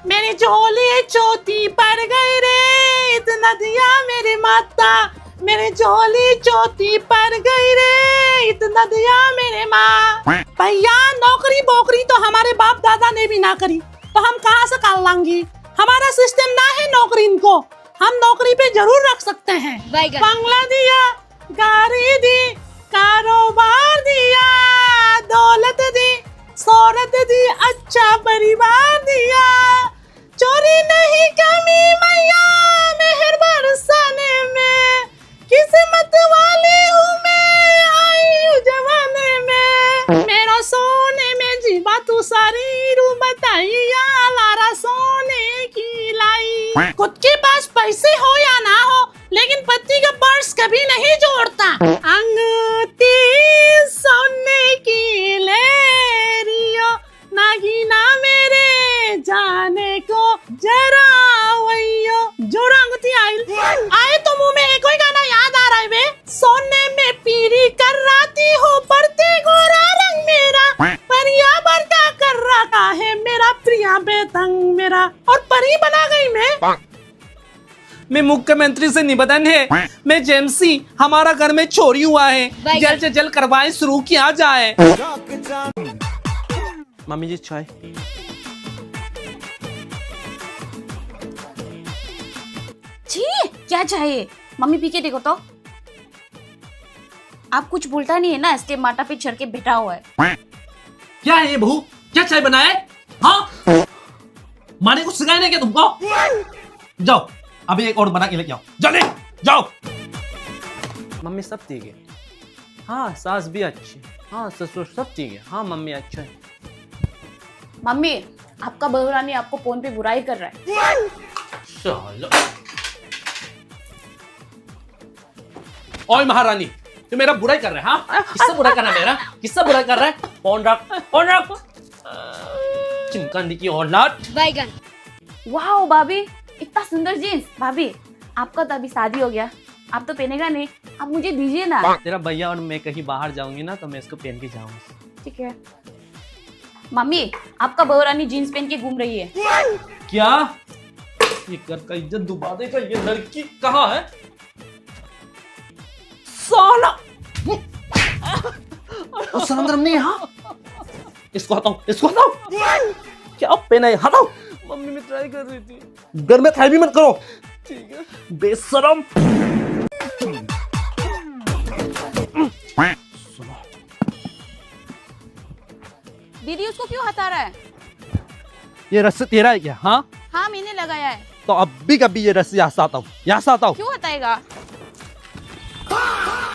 मेरी झोली चौथी पड़ गई रे, इतना दिया मेरी माता। मेरी झोली चौथी पड़ गई रे, इतना दिया मेरे माँ। भैया नौकरी बोकरी तो हमारे बाप दादा ने भी ना करी, तो हम कहाँ से कर लांगी। हमारा सिस्टम ना है नौकरी इनको, हम नौकरी पे जरूर रख सकते हैं। बंगला दिया, गाड़ी दी, कारोबार दिया, दौलत दी, शोहरत दी, अच्छा परिवार दिया। चोरी नहीं कमी मैया मेहर बरसाने में, किस्मत वाली हूँ मैं आई हूँ जमाने में। मेरा सोने में जीवा तू सारी रू बताइया, लारा सोने की लाई। खुद के पास पैसे हो या ना हो, लेकिन पति का पर्स कभी नहीं जोड़ता। अंगूठी सोने की ले रियो, नागिना मेरे जाने को जरा वैयो। जोड़ा अंगूठी आए तो मुंह में एक ही गाना याद आ रहा है बे। सोने में पीरी कर राती हो, पड़ते गोरा रंग मेरा, परिया बरका कर रखा है मेरा प्रिया बेतंग मेरा। और परी बना गई मैं मुख्यमंत्री से निवेदन है, मैं जेमसी, हमारा घर में चोरी हुआ है, जल्द से जल्द कार्रवाई शुरू किया जाए। मम्मी जी चाय। छी, क्या चाहिए? मम्मी पी के देखो तो। आप कुछ बोलता नहीं है ना, इसके माथा पे चढ़ के बैठा हुआ है। क्या है ये बहू, क्या चाय बनाए? हाँ माँ ने कुछ सिखाया नहीं क्या तुमको? जाओ अभी एक और बना के लेके आओ, जल्दी जाओ। मम्मी सब ठीक है। हाँ सास भी अच्छी, हाँ ससुर सब ठीक है। हाँ मम्मी अच्छा है। मम्मी आपका बहुरानी आपको फोन पे बुराई कर रहा है। चलो ओए महारानी, तू मेरा बुराई कर रहा है? हाँ किससे बुराई कर रहा है? मेरा किससे बुराई कर रहा है? फोन रख, फोन रख। चिमकांडी की औलाद। बैगन। वाह भाभी, इतना सुंदर जीन्स। भाभी आपका तो अभी शादी हो गया, आप तो पहनेगा नहीं, आप मुझे दीजिए ना। तेरा भैया और मैं कहीं बाहर जाऊंगी ना तो मैं इसको पहन के जाऊंगी। ठीक है। मम्मी आपका बहुरानी जीन्स पहन के घूम रही है। क्या ये घर का इज्जत डुबा देगा? ये लड़की कहाँ है? साला सनंदरम नहीं। हाँ इसको हटाओ, इसको हटाओ। क्या पहना है? हटाओ। मम्मी मैं ट्राई कर रही थी। घर में खाई भी मत करो। ठीक है। बेशरम। दीदी उसको क्यों हटा रहा है? ये रस्सी तेरा है क्या? हाँ हाँ मैंने लगाया है। तो अभी कभी ये रस्सी यहाँ से आता हूँ, यहाँ से आता हूँ। क्यों हटाएगा?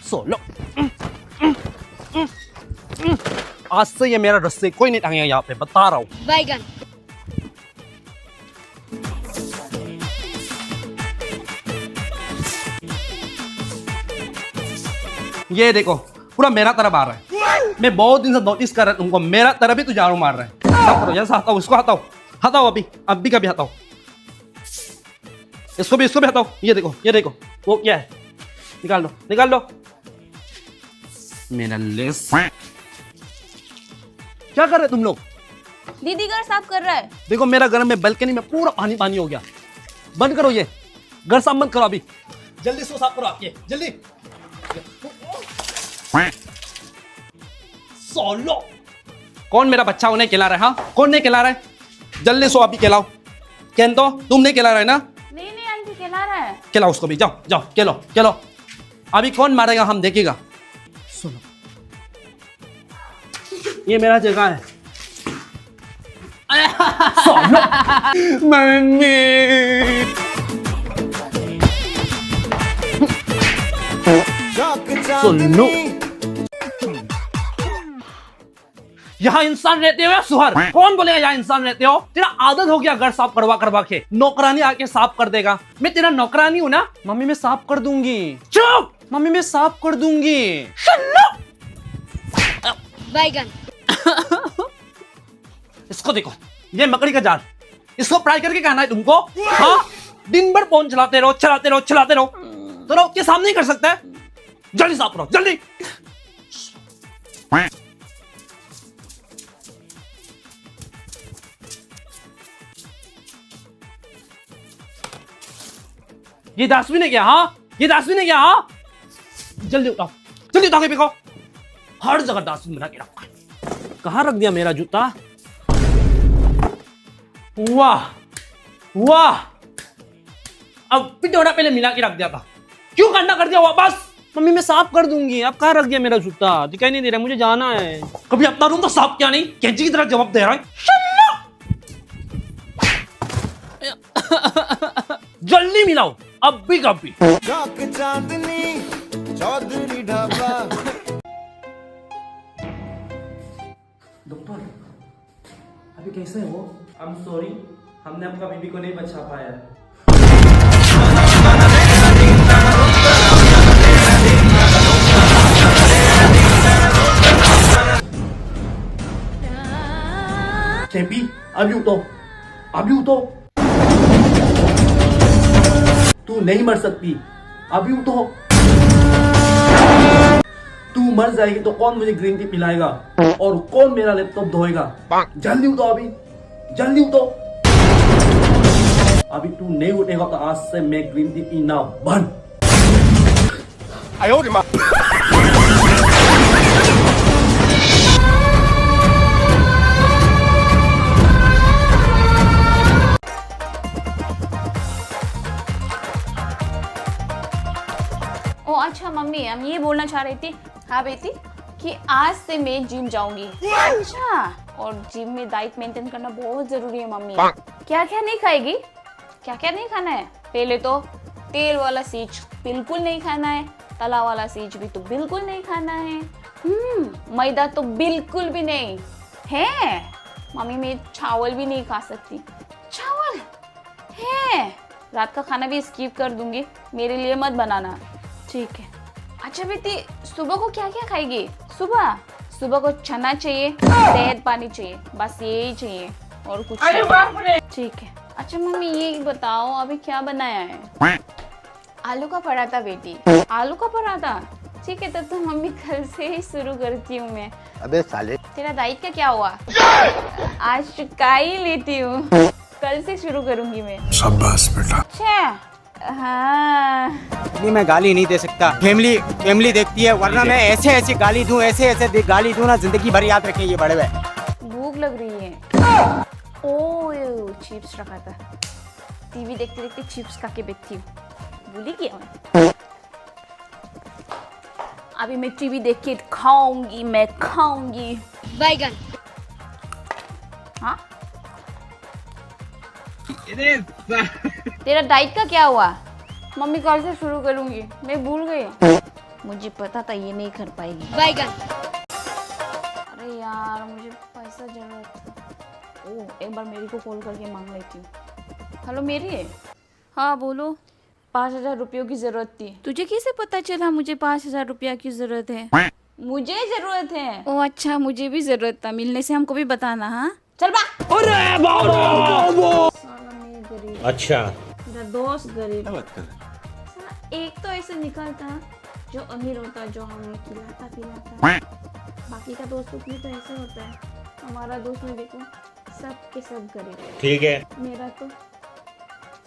सोलो आज से ये मेरा रस्सी कोई नहीं टांगेगा यहाँ पे, बता रहा हूँ। बैगन। ये देखो पूरा मेरा तरफ आ रहा है। मैं बहुत दिन से नोटिस कर रहा तुमको, मेरा तरफ ही तू झाड़ू मार रहा है। साफ करो, यहाँ से हटाओ, इसको हटाओ, हटाओ अभी का भी हटाओ, इसको भी हटाओ। ये देखो वो क्या है, निकाल दो मेरा लेस। क्या कर रहे तुम लोग? दीदी घर साफ कर रहा है। देखो मेरा घर में बालकनी में पूरा पानी हो गया। बंद करो, ये घर साफ बंद करो अभी, जल्दी से साफ करो आप ये, जल्दी। सोलो कौन मेरा बच्चा उन्हें खिला रहा है? हाँ, कौन नहीं खिला रहा है? जल्दी सो अभी खिलाओ। केंतो तुम नहीं खिला रहा है ना? नहीं आंटी खिला रहा है। खिलाओ उसको भी, जाओ खिलो। अभी कौन मारेगा हम देखेगा। सुनो, ये मेरा जगह है। मम्मी सुनो, यहाँ इंसान रहते हो या सुहर? कौन बोलेगा यहाँ इंसान रहते हो? तेरा आदत हो गया घर साफ करवा के, नौकरानी आके साफ कर देगा। मैं तेरा नौकरानी हूँ ना? मम्मी मैं साफ कर दूंगी। चुप! मम्मी मैं साफ कर दूंगी। बैगन। इसको देखो, ये मकड़ी का जाल, इसको फ्राई करके खाना है तुमको? हाँ, दिन भर फोन चलाते रहो। तो उसके सामने ही कर सकता है। जल्दी साफ करो, जल्दी। ये डस्टबिन है क्या? हाँ, ये डस्टबिन है क्या? हाँ, जल्दी उठाओ के फेंको। हर जगह डस्टबिन बना के रखा है। कहाँ रख दिया मेरा जूता? वाह, अब पिटोरा पहले मिला के रख दिया था, क्यों गंदा कर दिया वापस? मम्मी मैं साफ कर दूंगी। आप कहाँ रख दिया मेरा जूता? दिखाई नहीं दे रहा, मुझे जाना है। कभी अपना रूम तो साफ किया नहीं, कैंची की तरह जवाब दे रहा है। जल्दी मिलाओ अभी कभी। चांदनी चौधरी ढाबा। डॉक्टर अभी कैसे हो? आई एम सॉरी, हमने आपका बीबी को नहीं बचा पाया। चैपी अभी उठो, तू नहीं मर सकती, अभी उठो। तू मर जाएगी तो कौन मुझे ग्रीन टी पिलाएगा और कौन मेरा लैपटॉप धोएगा? जल्दी उठो अभी तू नहीं उठेगा तो आज से मैं ग्रीन टी पीना बंद। ओ अच्छा मम्मी, हम ये बोलना चाह रही थी, हाँ बेटी, कि आज से मैं जिम जाऊंगी। अच्छा, और जिम में डाइट मेंटेन करना बहुत जरूरी है मम्मी। क्या क्या नहीं खाएगी? क्या क्या नहीं खाना है? पहले तो तेल वाला चीज बिल्कुल नहीं खाना है, तला वाला चीज भी तो बिल्कुल नहीं खाना है, मैदा तो बिल्कुल भी नहीं है। मम्मी मैं चावल भी नहीं खा सकती। चावल है, रात का खाना भी स्किप कर दूंगी, मेरे लिए मत बनाना, ठीक है? अच्छा बेटी, सुबह को क्या क्या खाएगी? सुबह को चना चाहिए, शहद पानी चाहिए, बस यही चाहिए और कुछ नहीं। ठीक है। अच्छा मम्मी ये बताओ अभी क्या बनाया है? आलू का पराठा बेटी, आलू का पराठा, ठीक है। तब तो मम्मी कल से ही शुरू करती हूँ मैं। अबे साले, तेरा डाइट का क्या हुआ? आज चुका ही लेती हूँ, कल से शुरू करूंगी मैं। शाबाश बेटा। अच्छा हाँ, नहीं मैं गाली नहीं दे सकता, फैमिली देखती है, वरना मैं ऐसे गाली दूं, ऐसे गाली दूं ना, जिंदगी भर याद रखें ये बड़े हुए। भूख लग रही है। ओह चिप्स रखा था, टीवी देखते देखते चिप्स खा के बैठी हूँ, भूल ही गया मैं। अभी मैं टीवी देख के खाऊंगी, मैं खाऊंगी बैगन। हाँ तेरा डाइट का क्या हुआ? मम्मी कल से शुरू करूंगी, मैं भूल गई, मुझे पता था ये नहीं कर पाएगी। बैगन। अरे यार मुझे पैसा जरूरत था। ओह एक बार मेरी को कॉल करके मांग लेती हूँ। हेलो मेरी? हाँ बोलो। 5,000 रुपयों की जरूरत थी। तुझे कैसे पता चला मुझे 5,000 रुपया की जरूरत है? मुझे जरूरत है। ओ अच्छा, मुझे भी जरूरत था। मिलने से हमको भी बताना। हाँ चल बा। अच्छा मेरा दोस्त गरीब। साला एक तो ऐसे निकलता जो अमीर होता, जो हमें खिलाता पिलाता। बाकी का दोस्त उसमें तो ऐसे होता है। हमारा दोस्त में देखो सब के सब गरीब। ठीक है। मेरा तो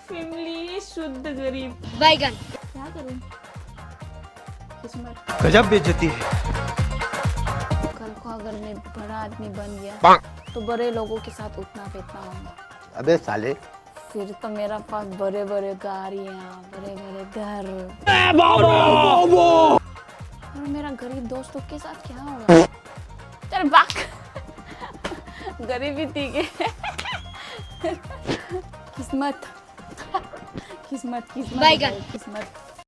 फैमिली शुद्ध गरीब। बैगन। क्या करूं? किस्मत। गजब बेइज्जती है। कल को अगर मैं बड़ा आदमी बन गया तो बड़े लोगों के साथ उठना बैठना होगा। अबे साले फिर तो मेरा पास बड़े बड़े गाड़ियाँ, बड़े बड़े घर। और मेरा गरीब दोस्तों के साथ क्या होगा? चल बाक। गरीबी थी के। किस्मत किस्मत किस्मत बैगन। किस्मत।